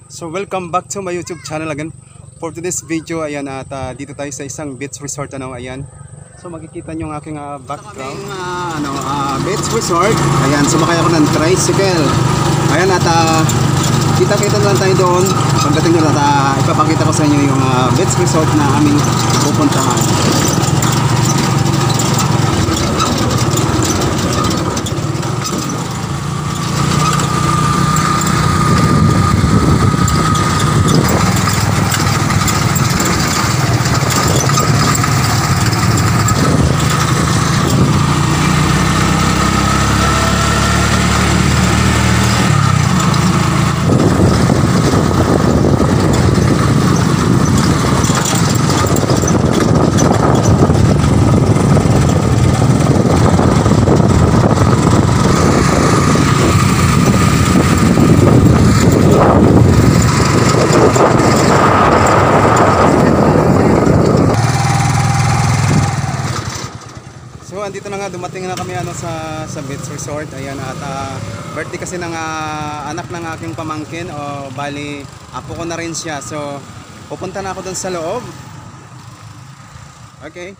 So welcome back to my YouTube channel again. For today's video, ayan, at dito tayo sa isang beach resort, ayan. So makikita nyo ang aking background. Beach resort. Ayan, sumakay ako ng tricycle. Ayan, at kita-kita na lang tayo doon. Pagdating doon, at ipapakita ko sa inyo yung beach resort na aming pupuntahan. So andito na nga, dumating na kami sa beach resort. Ayan, at birthday kasi ng anak ng aking pamangkin, o bali apo ko na rin siya. So pupunta na ako doon sa loob. Okay.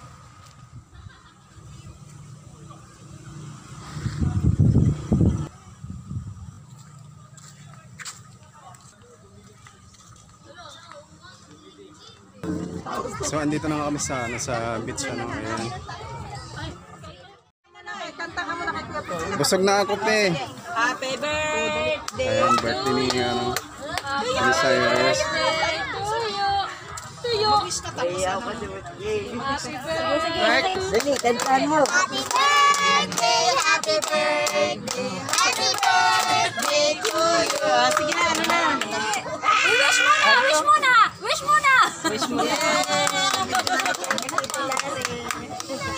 So andito na nga kami sa beach, ayan. Busog na ako, pe. Happy birthday! Ayan, birthday ni Cyrus. To you! Dali, kantaan mo. Happy birthday! Happy birthday! Happy birthday to you! Sige na, ano na? Wish mo na! Wish mo na! Wish mo na! Wish mo na!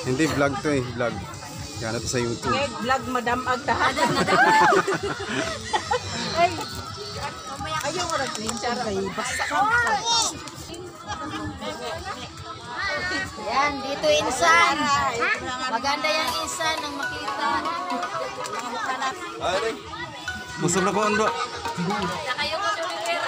Hindi, vlog to eh, vlog. Yan ito sa YouTube. Vlog Madam Agtahan. Ayaw mo rin clean kay basta ka. Yan, dito insan. Maganda yung insan nang makita. Busog na ko, Ando. Nakayo ko tulipera.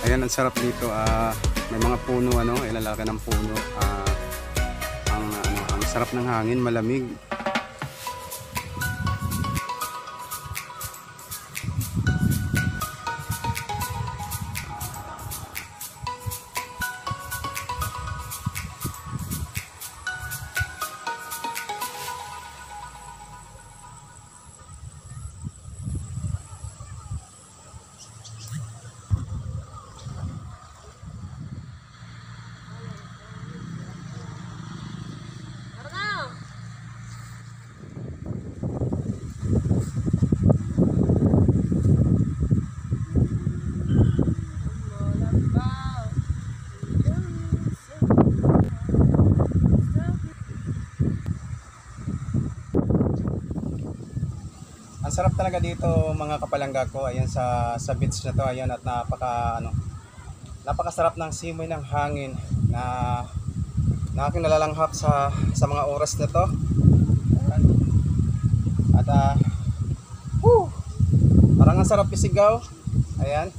Ayan, ang sarap dito. May mga puno, ilalaki ng puno. Ang sarap ng hangin, malamig. Ang sarap talaga dito, mga kapalangga ko. Ayan, sa beach na to, ayan, at napakasarap ng simoy ng hangin na aking nalalanghap sa mga oras na to. At parang ang sarap isigaw. Ayan.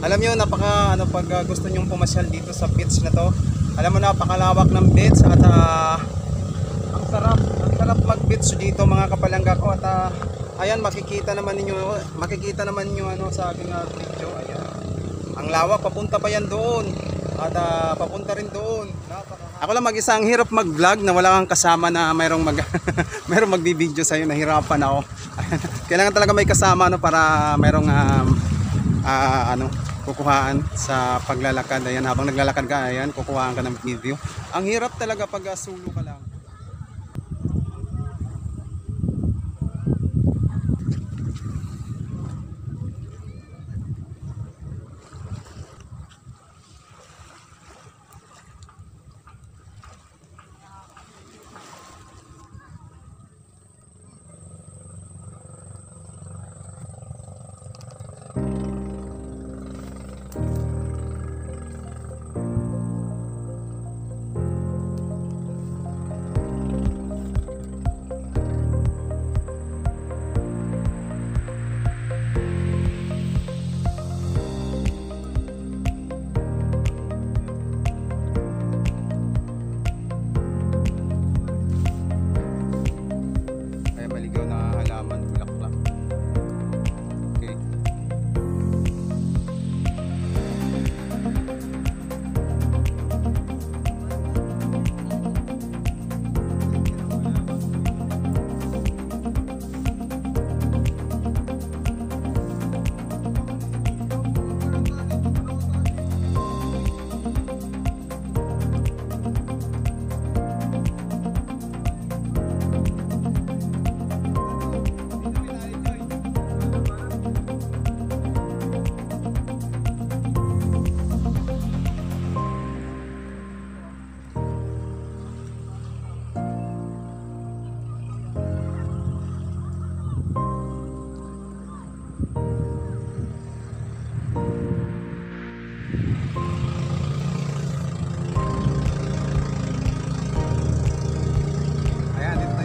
Alam nyo, pag gusto nyong pumasyal dito sa beach na to, alam mo, napakalawak ng beach at ang sarap mag beach dito mga kapalangga ko. At ayan, makikita naman niyo sa aking video. Ayan, ang lawak, papunta pa yan doon at papunta rin doon. Ako lang mag-isa, ang hirap mag vlog na wala kang kasama na mayroong magbibideo sa'yo. Nahirapan ako. Kailangan talaga may kasama para mayroong kukuhaan sa paglalakad. Ayan, habang naglalakad ka, ayan, kukuhaan ka ng video. Ang hirap talaga pag solo ka lang.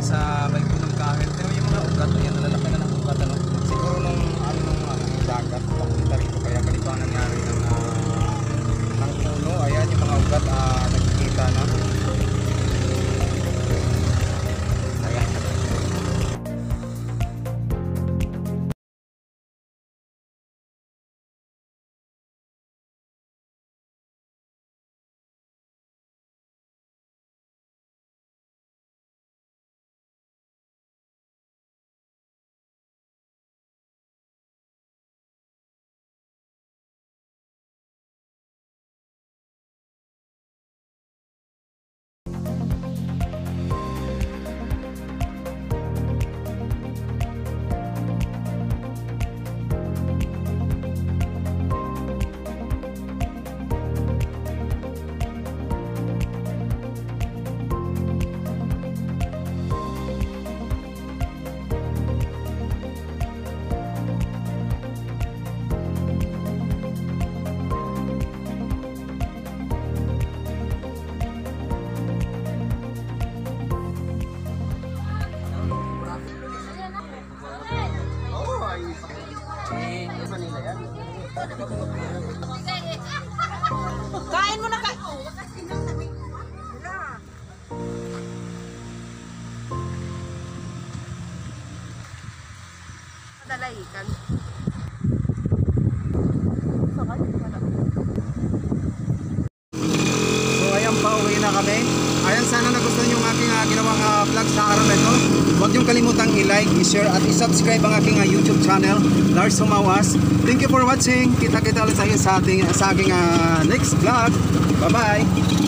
Sa may punong kahoy, pero yung mga ugat, ayan, nalalaki na ng ugat, siguro nung dagat papunta rito, kaya ganito ang nangyari ng puno. Ayan, yung mga ugat nagkikita na. Ayan. Kain mo na ka. Dalaikan. So ayan, pauwi na kami. Ayan, sana nagustuhan yung aking ginawang vlog sa araw na ito. Huwag niyong kalimutang i-like, i-share at i-subscribe ang aking YouTube channel, Lars Humawas. Thank you for watching. Kita-kita ulit tayo sa aking next vlog. Bye-bye!